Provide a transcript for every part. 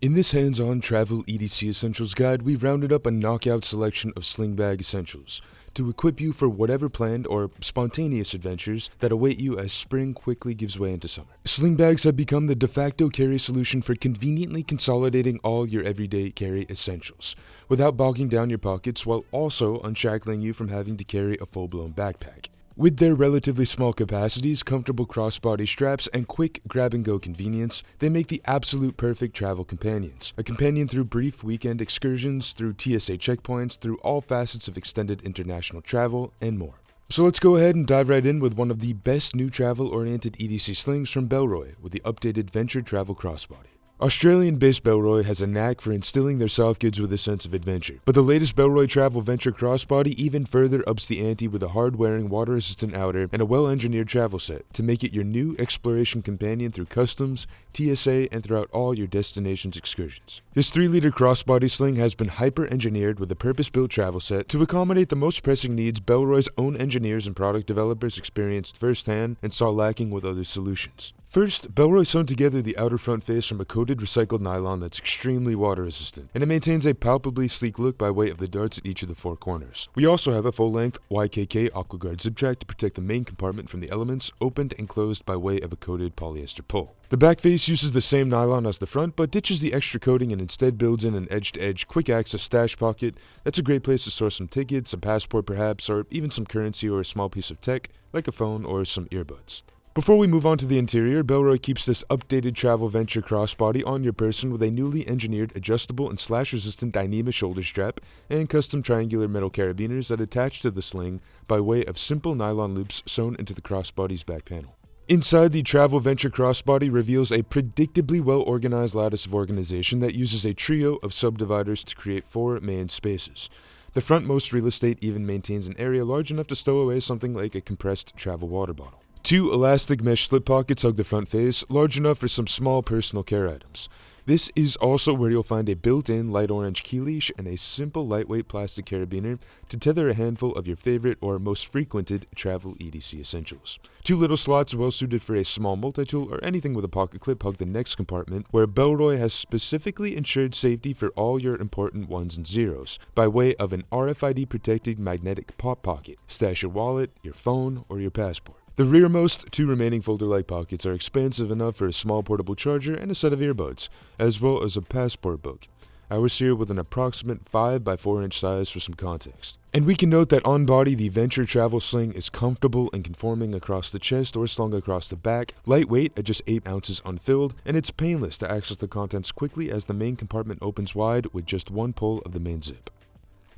In this hands-on travel EDC essentials guide, we've rounded up a knockout selection of sling bag essentials to equip you for whatever planned or spontaneous adventures that await you as spring quickly gives way into summer. Sling bags have become the de facto carry solution for conveniently consolidating all your everyday carry essentials, without bogging down your pockets while also unshackling you from having to carry a full-blown backpack. With their relatively small capacities, comfortable crossbody straps, and quick grab-and-go convenience, they make the absolute perfect travel companions. A companion through brief weekend excursions, through TSA checkpoints, through all facets of extended international travel, and more. So let's go ahead and dive right in with one of the best new travel-oriented EDC slings from Bellroy with the updated Venture Travel Crossbody. Australian-based Bellroy has a knack for instilling their soft goods with a sense of adventure, but the latest Bellroy Travel Venture Crossbody even further ups the ante with a hard-wearing, water-resistant outer and a well-engineered travel set to make it your new exploration companion through customs, TSA, and throughout all your destination's excursions. This 3-liter crossbody sling has been hyper-engineered with a purpose-built travel set to accommodate the most pressing needs Bellroy's own engineers and product developers experienced firsthand and saw lacking with other solutions. First, Bellroy sewn together the outer front face from a coated recycled nylon that's extremely water resistant, and it maintains a palpably sleek look by way of the darts at each of the 4 corners. We also have a full-length YKK AquaGuard zip track to protect the main compartment from the elements, opened and closed by way of a coated polyester pull. The back face uses the same nylon as the front, but ditches the extra coating and instead builds in an edge-to-edge quick-access stash pocket. That's a great place to store some tickets, a passport perhaps, or even some currency or a small piece of tech, like a phone or some earbuds. Before we move on to the interior, Bellroy keeps this updated Travel Venture crossbody on your person with a newly engineered adjustable and slash-resistant Dyneema shoulder strap and custom triangular metal carabiners that attach to the sling by way of simple nylon loops sewn into the crossbody's back panel. Inside, the Travel Venture crossbody reveals a predictably well-organized lattice of organization that uses a trio of subdividers to create 4 main spaces. The frontmost real estate even maintains an area large enough to stow away something like a compressed travel water bottle. 2 elastic mesh slip pockets hug the front face, large enough for some small personal care items. This is also where you'll find a built-in light orange key leash and a simple lightweight plastic carabiner to tether a handful of your favorite or most frequented travel EDC essentials. 2 little slots well suited for a small multi-tool or anything with a pocket clip hug the next compartment, where Bellroy has specifically ensured safety for all your important ones and zeros by way of an RFID protected magnetic pop pocket. Stash your wallet, your phone, or your passport. The rearmost 2 remaining folder-like pockets are expansive enough for a small portable charger and a set of earbuds, as well as a passport book. Ours here with an approximate 5 by 4 inch size for some context. And we can note that on body, the Venture Travel Sling is comfortable and conforming across the chest or slung across the back, lightweight at just 8 ounces unfilled, and it's painless to access the contents quickly as the main compartment opens wide with just one pull of the main zip.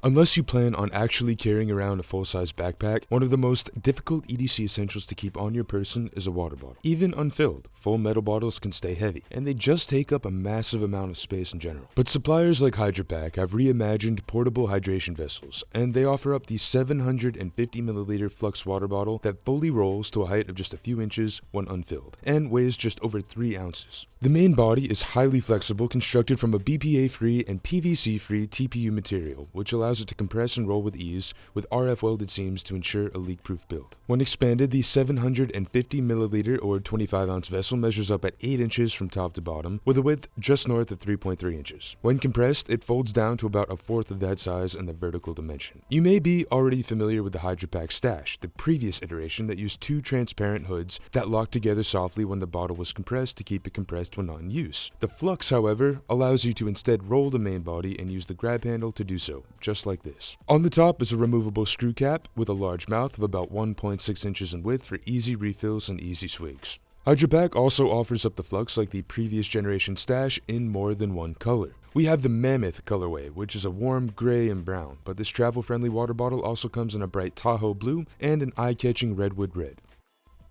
Unless you plan on actually carrying around a full-size backpack, one of the most difficult EDC essentials to keep on your person is a water bottle. Even unfilled, full metal bottles can stay heavy, and they just take up a massive amount of space in general. But suppliers like HydraPak have reimagined portable hydration vessels, and they offer up the 750ml Flux water bottle that fully rolls to a height of just a few inches when unfilled, and weighs just over 3 ounces. The main body is highly flexible, constructed from a BPA-free and PVC-free TPU material, which allows it to compress and roll with ease, with RF welded seams to ensure a leak-proof build. When expanded, the 750ml or 25-ounce vessel measures up at 8 inches from top to bottom, with a width just north of 3.3 inches. When compressed, it folds down to about a fourth of that size in the vertical dimension. You may be already familiar with the HydraPak Stash, the previous iteration that used 2 transparent hoods that locked together softly when the bottle was compressed to keep it compressed when not in use. The Flux, however, allows you to instead roll the main body and use the grab handle to do so, just like this. On the top is a removable screw cap with a large mouth of about 1.6 inches in width for easy refills and easy swigs. HydraPak also offers up the Flux like the previous generation Stash in more than one color. We have the Mammoth colorway, which is a warm gray and brown, but this travel-friendly water bottle also comes in a bright Tahoe blue and an eye-catching redwood red.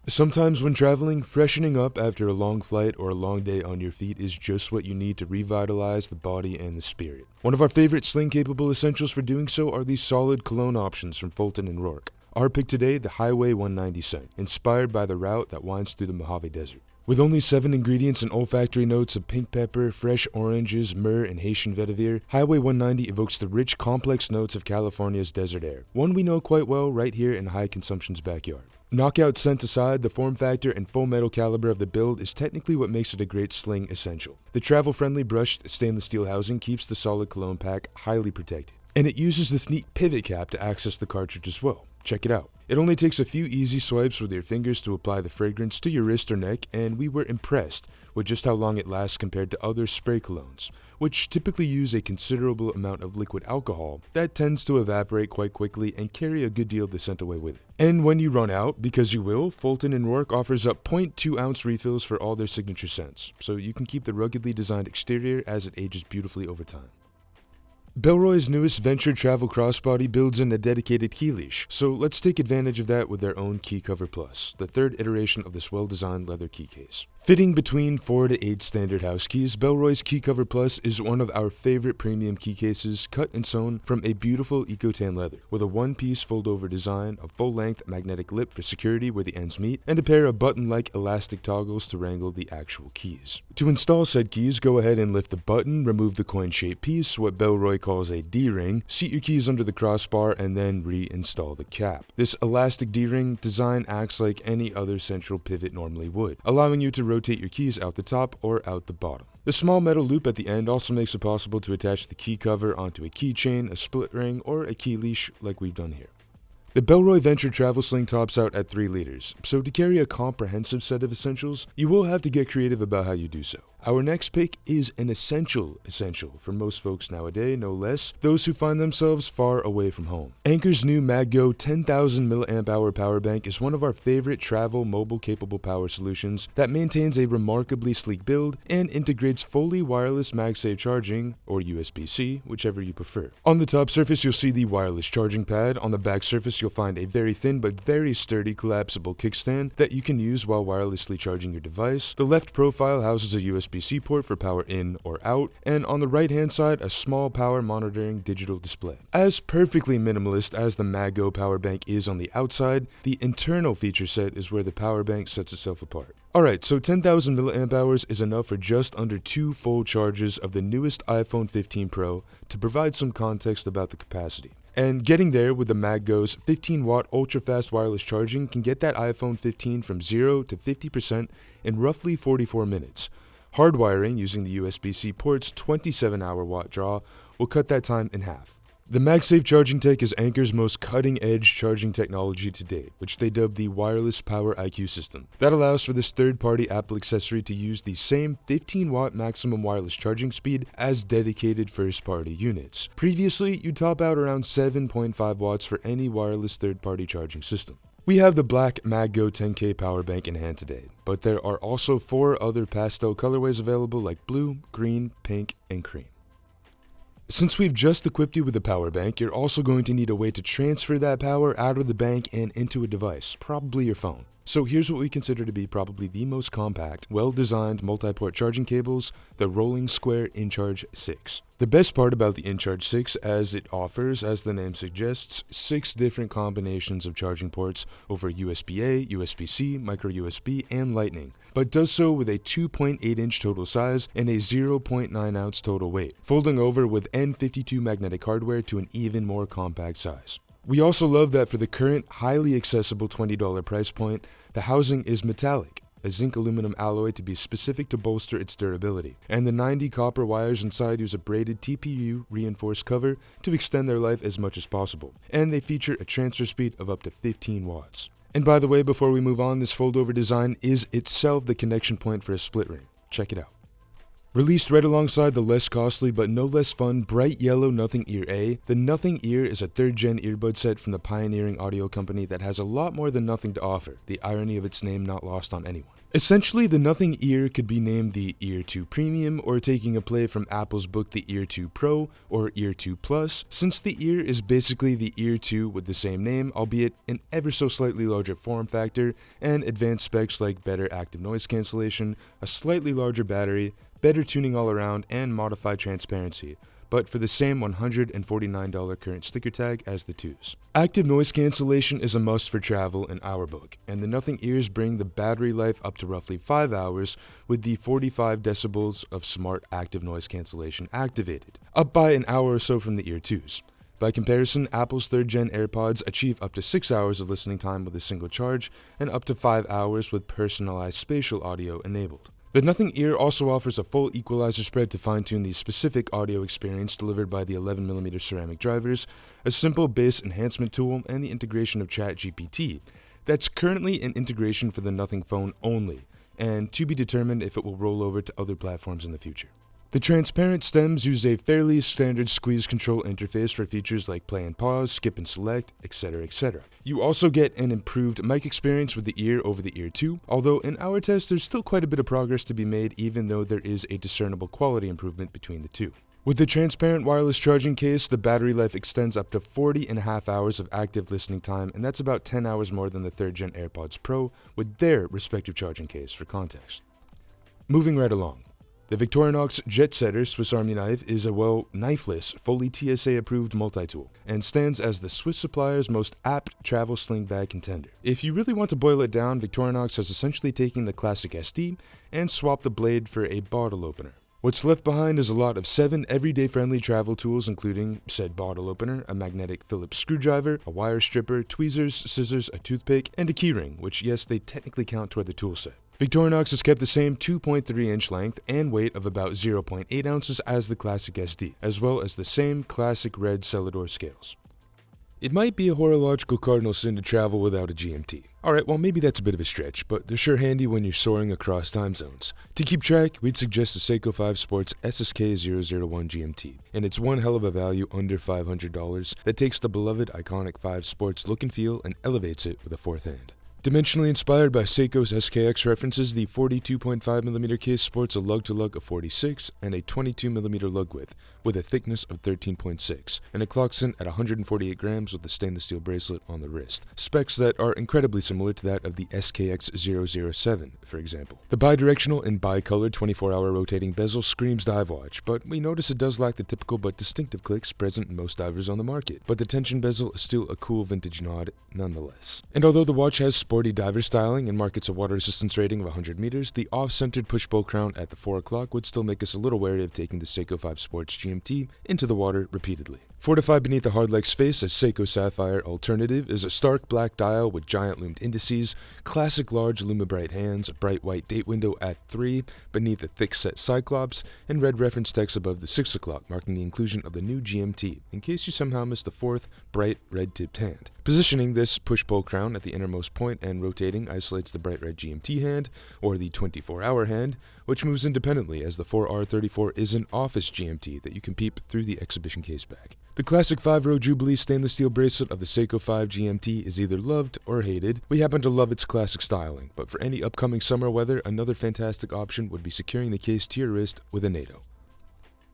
Sometimes when traveling, freshening up after a long flight or a long day on your feet is just what you need to revitalize the body and the spirit. One of our favorite sling-capable essentials for doing so are these solid cologne options from Fulton and Roark. Our pick today, the Highway 190 scent, inspired by the route that winds through the Mojave Desert. With only 7 ingredients and olfactory notes of pink pepper, fresh oranges, myrrh, and Haitian vetiver, Highway 190 evokes the rich, complex notes of California's desert air, one we know quite well right here in High Consumption's backyard. Knockout scent aside, the form factor and full metal caliber of the build is technically what makes it a great Sling essential. The travel-friendly brushed stainless steel housing keeps the solid cologne pack highly protected. And it uses this neat pivot cap to access the cartridge as well. Check it out. It only takes a few easy swipes with your fingers to apply the fragrance to your wrist or neck, and we were impressed with just how long it lasts compared to other spray colognes, which typically use a considerable amount of liquid alcohol that tends to evaporate quite quickly and carry a good deal of the scent away with it. And when you run out, because you will, Fulton and Roark offers up 0.2 ounce refills for all their signature scents, so you can keep the ruggedly designed exterior as it ages beautifully over time. Bellroy's newest venture, Travel Crossbody, builds in a dedicated key leash, so let's take advantage of that with their own Key Cover Plus, the third iteration of this well-designed leather key case. Fitting between 4 to 8 standard house keys, Bellroy's Key Cover Plus is one of our favorite premium key cases, cut and sewn from a beautiful eco-tan leather, with a one-piece fold-over design, a full-length magnetic lip for security where the ends meet, and a pair of button-like elastic toggles to wrangle the actual keys. To install said keys, go ahead and lift the button, remove the coin-shaped piece, what Bellroy calls a D-ring, seat your keys under the crossbar, and then reinstall the cap. This elastic D-ring design acts like any other central pivot normally would, allowing you to rotate your keys out the top or out the bottom. The small metal loop at the end also makes it possible to attach the key cover onto a keychain, a split ring, or a key leash like we've done here. The Bellroy Venture Travel Sling tops out at 3 liters, so to carry a comprehensive set of essentials, you will have to get creative about how you do so. Our next pick is an essential for most folks nowadays, no less, those who find themselves far away from home. Anker's new MagGo 10,000 mAh power bank is one of our favorite travel mobile capable power solutions that maintains a remarkably sleek build and integrates fully wireless MagSafe charging, or USB-C, whichever you prefer. On the top surface you'll see the wireless charging pad. On the back surface you'll find a very thin but very sturdy collapsible kickstand that you can use while wirelessly charging your device. The left profile houses a USB-C port for power in or out, and on the right hand side a small power monitoring digital display. As perfectly minimalist as the MagGo power bank is on the outside, the internal feature set is where the power bank sets itself apart. Alright, so 10,000 mAh is enough for just under 2 full charges of the newest iPhone 15 Pro to provide some context about the capacity. And getting there with the MagGo's 15-watt ultra-fast wireless charging can get that iPhone 15 from 0 to 50% in roughly 44 minutes. Hardwiring using the USB-C port's 27-hour watt draw will cut that time in half. The MagSafe charging tech is Anker's most cutting-edge charging technology to date, which they dubbed the Wireless Power IQ system. That allows for this third-party Apple accessory to use the same 15-watt maximum wireless charging speed as dedicated first-party units. Previously, you'd top out around 7.5 watts for any wireless third-party charging system. We have the black MagGo 10K power bank in hand today, but there are also 4 other pastel colorways available like blue, green, pink, and cream. Since we've just equipped you with a power bank, you're also going to need a way to transfer that power out of the bank and into a device, probably your phone. So here's what we consider to be probably the most compact, well-designed multi-port charging cables, the Rolling Square inCharge 6. The best part about the inCharge 6 as it offers, as the name suggests, 6 different combinations of charging ports over USB-A, USB-C, micro USB, and Lightning, but does so with a 2.8-inch total size and a 0.9-ounce total weight, folding over with N52 magnetic hardware to an even more compact size. We also love that for the current highly accessible $20 price point, the housing is metallic, a zinc aluminum alloy to be specific to bolster its durability, and the 90 copper wires inside use a braided TPU reinforced cover to extend their life as much as possible, and they feature a transfer speed of up to 15 watts. And by the way, before we move on, this fold-over design is itself the connection point for a split ring. Check it out. Released right alongside the less costly but no less fun bright yellow Nothing Ear A, the Nothing Ear is a 3rd-gen earbud set from the pioneering audio company that has a lot more than nothing to offer, the irony of its name not lost on anyone. Essentially, the Nothing Ear could be named the Ear 2 Premium, or taking a play from Apple's book the Ear 2 Pro or Ear 2 Plus, since the Ear is basically the Ear 2 with the same name, albeit an ever so slightly larger form factor, and advanced specs like better active noise cancellation, a slightly larger battery, better tuning all around, and modified transparency, but for the same $149 current sticker tag as the 2s. Active noise cancellation is a must for travel in our book, and the Nothing Ears bring the battery life up to roughly 5 hours with the 45 decibels of smart active noise cancellation activated, up by an hour or so from the Ear 2s. By comparison, Apple's 3rd gen AirPods achieve up to 6 hours of listening time with a single charge, and up to 5 hours with personalized spatial audio enabled. The Nothing Ear also offers a full equalizer spread to fine-tune the specific audio experience delivered by the 11mm ceramic drivers, a simple bass enhancement tool, and the integration of ChatGPT. That's currently an integration for the Nothing phone only, and to be determined if it will roll over to other platforms in the future. The transparent stems use a fairly standard squeeze control interface for features like play and pause, skip and select, etc, etc. You also get an improved mic experience with the ear over the ear too, although in our test there's still quite a bit of progress to be made even though there is a discernible quality improvement between the two. With the transparent wireless charging case, the battery life extends up to 40.5 hours of active listening time, and that's about 10 hours more than the 3rd gen AirPods Pro with their respective charging case for context. Moving right along. The Victorinox Jetsetter Swiss Army knife is a, knifeless, fully TSA-approved multi-tool, and stands as the Swiss supplier's most apt travel sling bag contender. If you really want to boil it down, Victorinox has essentially taken the classic SD and swapped the blade for a bottle opener. What's left behind is a lot of 7 everyday-friendly travel tools, including said bottle opener, a magnetic Phillips screwdriver, a wire stripper, tweezers, scissors, a toothpick, and a keyring, which yes, they technically count toward the tool set. Victorinox has kept the same 2.3-inch length and weight of about 0.8 ounces as the classic SD, as well as the same classic red Celador scales. It might be a horological cardinal sin to travel without a GMT. Alright, well maybe that's a bit of a stretch, but they're sure handy when you're soaring across time zones. To keep track, we'd suggest the Seiko 5 Sports SSK001 GMT, and it's one hell of a value under $500 that takes the beloved iconic 5 Sports look and feel and elevates it with a 4th hand. Dimensionally inspired by Seiko's SKX references, the 42.5mm case sports a lug-to-lug of 46 and a 22mm lug width, with a thickness of 13.6, and it clocks in at 148 grams with a stainless steel bracelet on the wrist, specs that are incredibly similar to that of the SKX007, for example. The bidirectional and bicolored 24-hour rotating bezel screams dive watch, but we notice it does lack the typical but distinctive clicks present in most divers on the market, but the tension bezel is still a cool vintage nod nonetheless. And although the watch has sporty diver styling and markets a water resistance rating of 100 meters, the off-centered push-pull crown at the 4 o'clock would still make us a little wary of taking the Seiko 5 Sports GMT into the water repeatedly. Fortified beneath the hard-like face, a Seiko Sapphire alternative is a stark black dial with giant loomed indices, classic large Lumibright hands, a bright white date window at 3 beneath a thick-set Cyclops, and red reference text above the 6 o'clock marking the inclusion of the new GMT, in case you somehow missed the 4th bright red-tipped hand. Positioning this push-pull crown at the innermost point and rotating isolates the bright red GMT hand, or the 24-hour hand, which moves independently as the 4R34 is an office GMT that you can peep through the exhibition case back. The classic 5-row Jubilee stainless steel bracelet of the Seiko 5 GMT is either loved or hated. We happen to love its classic styling, but for any upcoming summer weather, another fantastic option would be securing the case to your wrist with a NATO.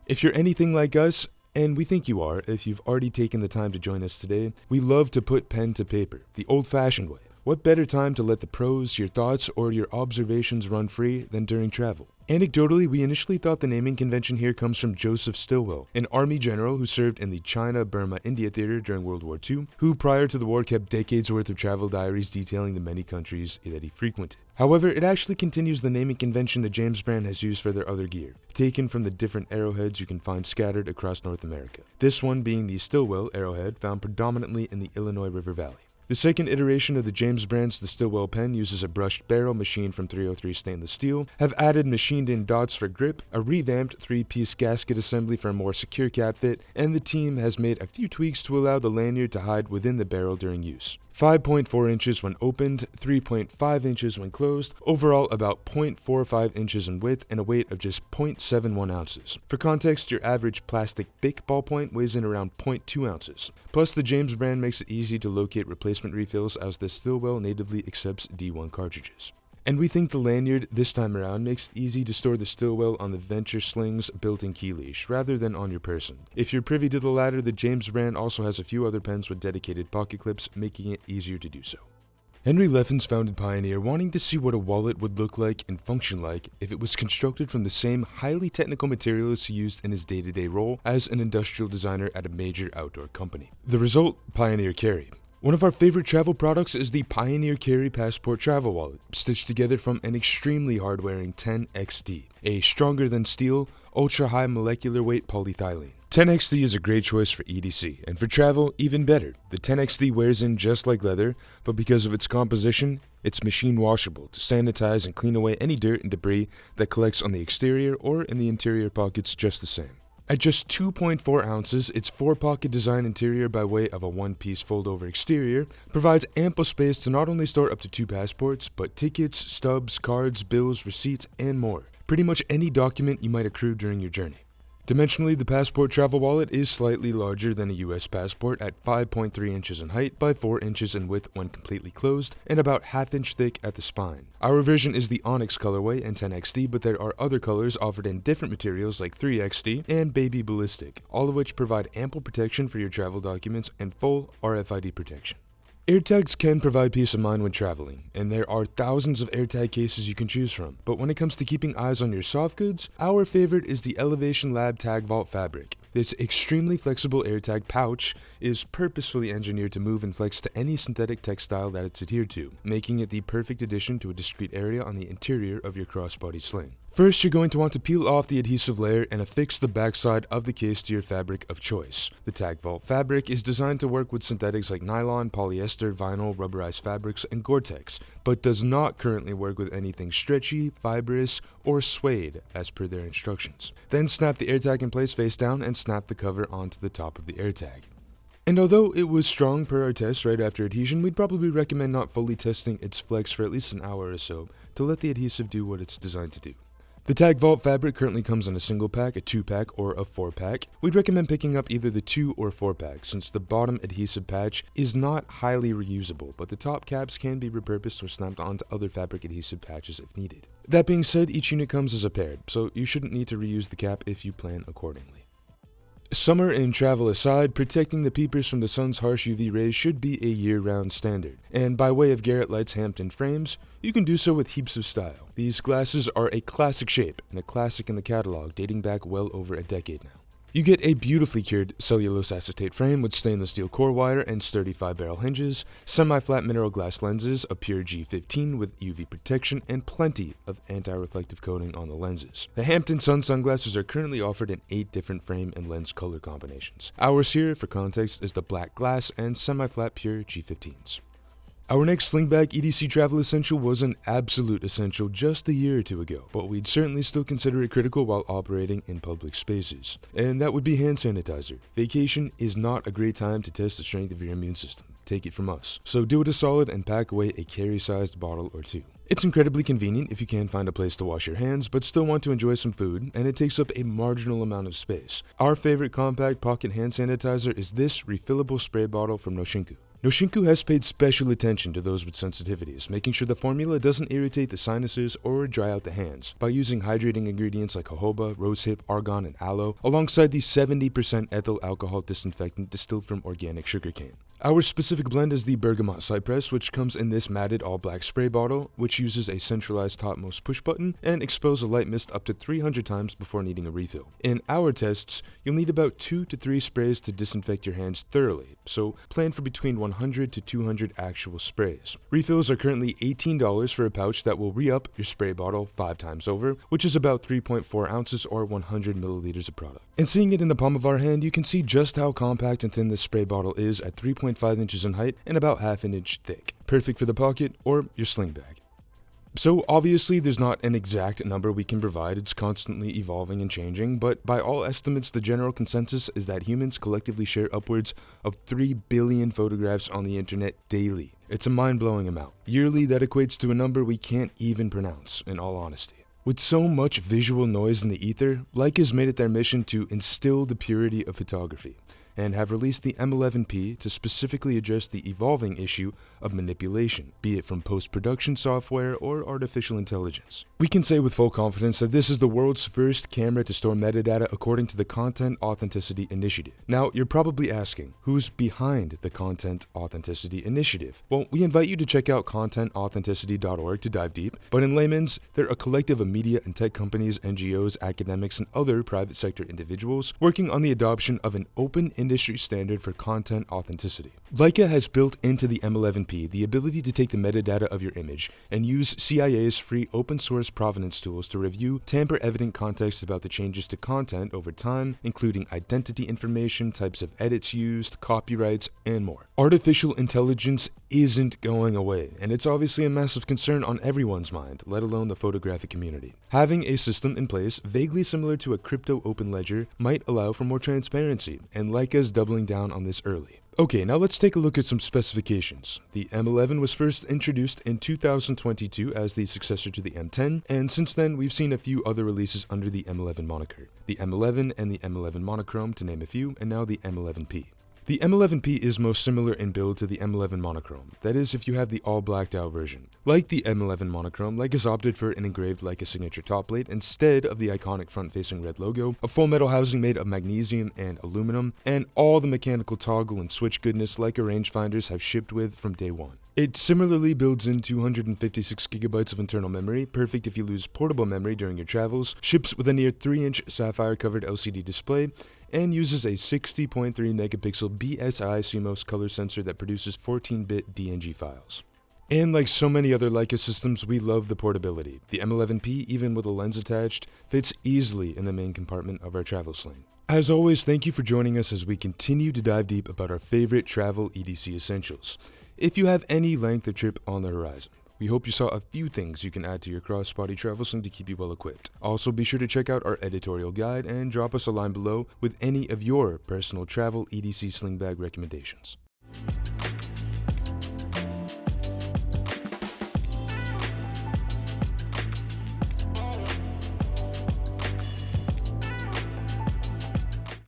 If you're anything like us, and we think you are if you've already taken the time to join us today, we love to put pen to paper, the old-fashioned way. What better time to let the prose, your thoughts, or your observations run free than during travel? Anecdotally, we initially thought the naming convention here comes from Joseph Stilwell, an army general who served in the China-Burma-India theater during World War II, who prior to the war kept decades worth of travel diaries detailing the many countries that he frequented. However, it actually continues the naming convention the James brand has used for their other gear, taken from the different arrowheads you can find scattered across North America. This one being the Stilwell arrowhead found predominantly in the Illinois River Valley. The second iteration of the James brand's the Stilwell pen uses a brushed barrel machined from 303 stainless steel, have added machined-in dots for grip, a revamped 3-piece gasket assembly for a more secure cap fit, and the team has made a few tweaks to allow the lanyard to hide within the barrel during use. 5.4 inches when opened, 3.5 inches when closed, overall about 0.45 inches in width and a weight of just 0.71 ounces. For context, your average plastic Bic ballpoint weighs in around 0.2 ounces. Plus, the James brand makes it easy to locate replacement refills as the Stilwell natively accepts D1 cartridges. And we think the lanyard this time around makes it easy to store the Stilwell on the Venture Sling's built-in key leash, rather than on your person. If you're privy to the latter, the James brand also has a few other pens with dedicated pocket clips, making it easier to do so. Henry Leffens founded Pioneer wanting to see what a wallet would look like and function like if it was constructed from the same highly technical materials he used in his day-to-day role as an industrial designer at a major outdoor company. The result, Pioneer Carry. One of our favorite travel products is the Pioneer Carry Passport Travel Wallet, stitched together from an extremely hard-wearing 10XD, a stronger-than-steel, ultra-high molecular weight polyethylene. 10XD is a great choice for EDC, and for travel, even better. The 10XD wears in just like leather, but because of its composition, it's machine washable to sanitize and clean away any dirt and debris that collects on the exterior or in the interior pockets just the same. At just 2.4 ounces, its 4-pocket design interior by way of a one-piece fold-over exterior provides ample space to not only store up to 2 passports, but tickets, stubs, cards, bills, receipts, and more. Pretty much any document you might accrue during your journey. Dimensionally, the Passport travel wallet is slightly larger than a US passport at 5.3 inches in height by 4 inches in width when completely closed, and about half-inch thick at the spine. Our version is the Onyx colorway and 10XD, but there are other colors offered in different materials like 3XD and Baby Ballistic, all of which provide ample protection for your travel documents and full RFID protection. AirTags can provide peace of mind when traveling, and there are thousands of AirTag cases you can choose from. But when it comes to keeping eyes on your soft goods, our favorite is the Elevation LabTagVault fabric. This extremely flexible AirTag pouch is purposefully engineered to move and flex to any synthetic textile that it's adhered to, making it the perfect addition to a discreet area on the interior of your crossbody sling. First, you're going to want to peel off the adhesive layer and affix the backside of the case to your fabric of choice. The TagVault fabric is designed to work with synthetics like nylon, polyester, vinyl, rubberized fabrics, and Gore-Tex, but does not currently work with anything stretchy, fibrous, or suede as per their instructions. Then snap the AirTag in place face down and snap the cover onto the top of the AirTag. And although it was strong per our test right after adhesion, we'd probably recommend not fully testing its flex for at least an hour or so to let the adhesive do what it's designed to do. The TagVault fabric currently comes in a single pack, a 2-pack, or a 4-pack. We'd recommend picking up either the 2 or 4-pack since the bottom adhesive patch is not highly reusable, but the top caps can be repurposed or snapped onto other fabric adhesive patches if needed. That being said, each unit comes as a pair, so you shouldn't need to reuse the cap if you plan accordingly. Summer and travel aside, protecting the peepers from the sun's harsh UV rays should be a year-round standard, and by way of Garret Light's Hampton frames, you can do so with heaps of style. These glasses are a classic shape, and a classic in the catalog dating back well over a decade now. You get a beautifully cured cellulose acetate frame with stainless steel core wire and sturdy 5-barrel hinges, semi-flat mineral glass lenses, a pure G15 with UV protection, and plenty of anti-reflective coating on the lenses. The Hampton Sun sunglasses are currently offered in 8 different frame and lens color combinations. Ours here, for context, is the black glass and semi-flat pure G15s. Our next sling bag EDC travel essential was an absolute essential just a year or 2 ago, but we'd certainly still consider it critical while operating in public spaces. And that would be hand sanitizer. Vacation is not a great time to test the strength of your immune system. Take it from us. So do it a solid and pack away a carry-sized bottle or 2. It's incredibly convenient if you can find a place to wash your hands but still want to enjoy some food, and it takes up a marginal amount of space. Our favorite compact pocket hand sanitizer is this refillable spray bottle from Noshinku. Noshinku has paid special attention to those with sensitivities, making sure the formula doesn't irritate the sinuses or dry out the hands by using hydrating ingredients like jojoba, rosehip, argan, and aloe, alongside the 70% ethyl alcohol disinfectant distilled from organic sugarcane. Our specific blend is the Bergamot Cypress, which comes in this matted all-black spray bottle, which uses a centralized topmost push button and expels a light mist up to 300 times before needing a refill. In our tests, you'll need about 2 to 3 sprays to disinfect your hands thoroughly, so plan for between 100 to 200 actual sprays. Refills are currently $18 for a pouch that will re-up your spray bottle 5 times over, which is about 3.4 ounces or 100 milliliters of product. And seeing it in the palm of our hand, you can see just how compact and thin this spray bottle is at 3.5 inches in height and about half an inch thick. Perfect for the pocket or your sling bag. So obviously there's not an exact number we can provide, it's constantly evolving and changing, but by all estimates the general consensus is that humans collectively share upwards of 3 billion photographs on the internet daily. It's a mind-blowing amount. Yearly, that equates to a number we can't even pronounce, in all honesty. With so much visual noise in the ether, Leica has made it their mission to instill the purity of photography, and have released the M11-P to specifically address the evolving issue of manipulation, be it from post-production software or artificial intelligence. We can say with full confidence that this is the world's first camera to store metadata according to the Content Authenticity Initiative. Now, you're probably asking, who's behind the Content Authenticity Initiative? Well, we invite you to check out contentauthenticity.org to dive deep, but in layman's, they're a collective of media and tech companies, NGOs, academics, and other private sector individuals working on the adoption of an open industry standard for content authenticity. Leica has built into the M11-P the ability to take the metadata of your image and use CIA's free open-source provenance tools to review tamper-evident context about the changes to content over time, including identity information, types of edits used, copyrights, and more. Artificial intelligence isn't going away, and it's obviously a massive concern on everyone's mind, let alone the photographic community. Having a system in place vaguely similar to a crypto open ledger might allow for more transparency, and Leica's doubling down on this early. Okay, now let's take a look at some specifications. The M11 was first introduced in 2022 as the successor to the M10, and since then we've seen a few other releases under the M11 moniker. The M11 and the M11 monochrome, to name a few, and now the M11-P. The M11-P is most similar in build to the M11 monochrome, that is if you have the all blacked out version. Like the M11 monochrome, Leica's opted for an engraved Leica signature top plate instead of the iconic front-facing red logo, a full metal housing made of magnesium and aluminum, and all the mechanical toggle and switch goodness Leica rangefinders have shipped with from day one. It similarly builds in 256GB of internal memory, perfect if you lose portable memory during your travels, ships with a near 3-inch sapphire-covered LCD display, and uses a 60.3 megapixel BSI CMOS color sensor that produces 14-bit DNG files. And like so many other Leica systems, we love the portability. The M11-P, even with a lens attached, fits easily in the main compartment of our travel sling. As always, thank you for joining us as we continue to dive deep about our favorite travel EDC essentials. If you have any length of trip on the horizon, we hope you saw a few things you can add to your Crossbody travel sling to keep you well equipped. Also, be sure to check out our editorial guide and drop us a line below with any of your personal travel EDC sling bag recommendations.